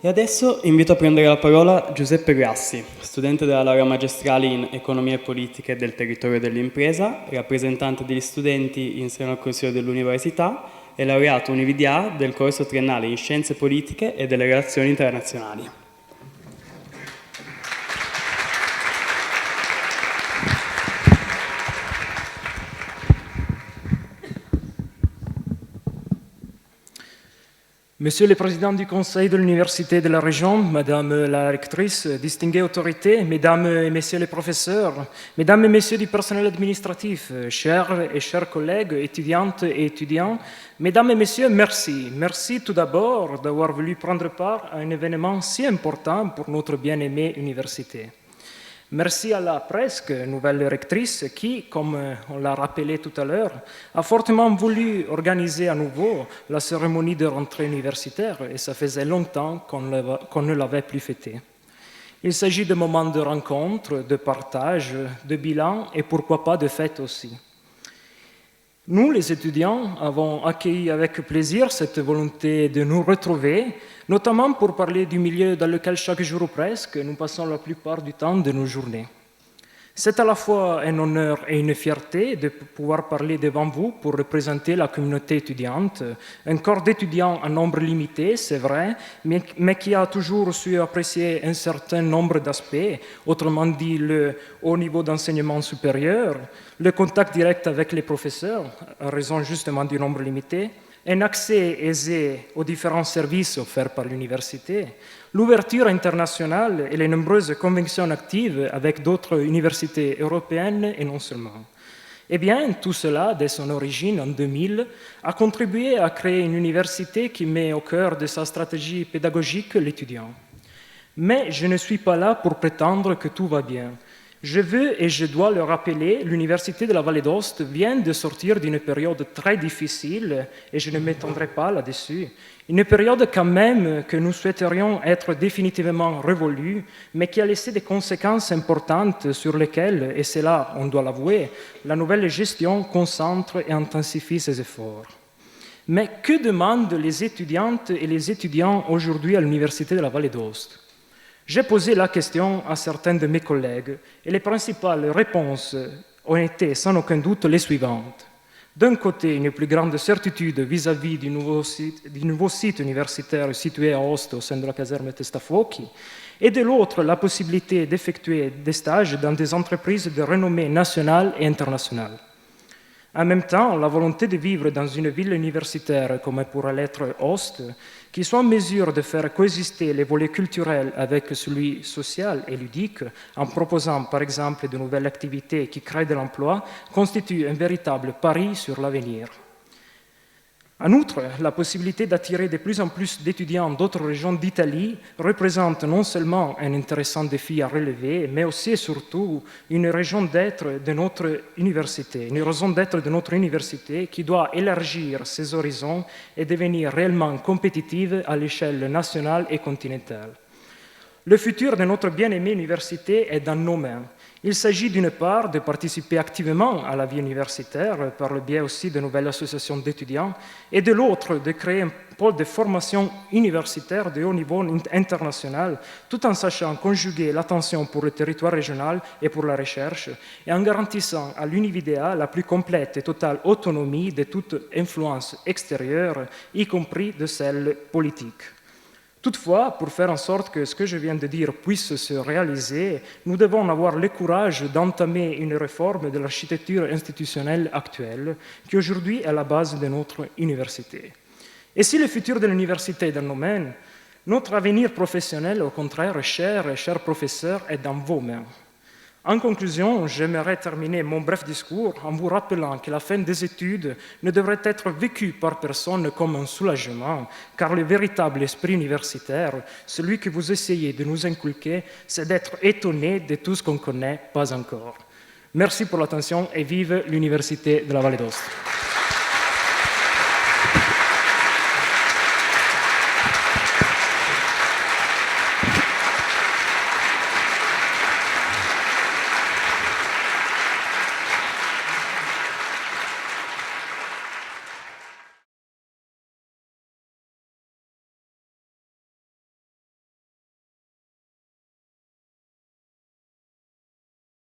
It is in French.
E adesso invito a prendere la parola Giuseppe Grassi, studente della laurea magistrale in Economia e Politiche del Territorio dell'Impresa, rappresentante degli studenti in seno al Consiglio dell'Università e laureato UniVDA del corso triennale in Scienze Politiche e delle Relazioni Internazionali. Monsieur le Président du Conseil de l'Université de la Région, Madame la Rectrice, distinguées autorités, Mesdames et Messieurs les professeurs, Mesdames et Messieurs du personnel administratif, chers et chers collègues, étudiantes et étudiants, Mesdames et Messieurs, merci. Merci tout d'abord d'avoir voulu prendre part à un événement si important pour notre bien-aimée université. Merci à la presque nouvelle rectrice qui, comme on l'a rappelé tout à l'heure, a fortement voulu organiser à nouveau la cérémonie de rentrée universitaire et ça faisait longtemps qu'on ne l'avait plus fêtée. Il s'agit de moments de rencontre, de partage, de bilan et pourquoi pas de fête aussi. Nous, les étudiants, avons accueilli avec plaisir cette volonté de nous retrouver, notamment pour parler du milieu dans lequel chaque jour ou presque nous passons la plupart du temps de nos journées. C'est à la fois un honneur et une fierté de pouvoir parler devant vous pour représenter la communauté étudiante, un corps d'étudiants en nombre limité, c'est vrai, mais qui a toujours su apprécier un certain nombre d'aspects, autrement dit le haut niveau d'enseignement supérieur, le contact direct avec les professeurs, en raison justement du nombre limité, un accès aisé aux différents services offerts par l'université, l'ouverture internationale et les nombreuses conventions actives avec d'autres universités européennes et non seulement. Eh bien, tout cela, dès son origine en 2000, a contribué à créer une université qui met au cœur de sa stratégie pédagogique l'étudiant. Mais je ne suis pas là pour prétendre que tout va bien. Je veux et je dois le rappeler, l'Université de la Vallée d'Aoste vient de sortir d'une période très difficile, et je ne m'étendrai pas là-dessus. Une période quand même que nous souhaiterions être définitivement révolue, mais qui a laissé des conséquences importantes sur lesquelles, et c'est là, on doit l'avouer, la nouvelle gestion concentre et intensifie ses efforts. Mais que demandent les étudiantes et les étudiants aujourd'hui à l'Université de la Vallée d'Aoste ? J'ai posé la question à certains de mes collègues et les principales réponses ont été sans aucun doute les suivantes. D'un côté, une plus grande certitude vis-à-vis du nouveau site universitaire situé à Aoste au sein de la caserne Testafuochi, et de l'autre, la possibilité d'effectuer des stages dans des entreprises de renommée nationale et internationale. En même temps, la volonté de vivre dans une ville universitaire comme pourrait l'être Aoste, qui soit en mesure de faire coexister les volets culturels avec celui social et ludique, en proposant par exemple de nouvelles activités qui créent de l'emploi, constitue un véritable pari sur l'avenir. En outre, la possibilité d'attirer de plus en plus d'étudiants d'autres régions d'Italie représente non seulement un intéressant défi à relever, mais aussi et surtout une raison d'être de notre université, qui doit élargir ses horizons et devenir réellement compétitive à l'échelle nationale et continentale. Le futur de notre bien-aimée université est dans nos mains. Il s'agit d'une part de participer activement à la vie universitaire par le biais aussi de nouvelles associations d'étudiants et de l'autre de créer un pôle de formation universitaire de haut niveau international tout en sachant conjuguer l'attention pour le territoire régional et pour la recherche et en garantissant à l'UniVDA la plus complète et totale autonomie de toute influence extérieure, y compris de celle politique. Toutefois, pour faire en sorte que ce que je viens de dire puisse se réaliser, nous devons avoir le courage d'entamer une réforme de l'architecture institutionnelle actuelle, qui aujourd'hui est à la base de notre université. Et si le futur de l'université est dans nos mains, notre avenir professionnel, au contraire, chers professeurs, est dans vos mains. En conclusion, j'aimerais terminer mon bref discours en vous rappelant que la fin des études ne devrait être vécue par personne comme un soulagement, car le véritable esprit universitaire, celui que vous essayez de nous inculquer, c'est d'être étonné de tout ce qu'on ne connaît pas encore. Merci pour l'attention et vive l'Université de la Vallée d'Aoste.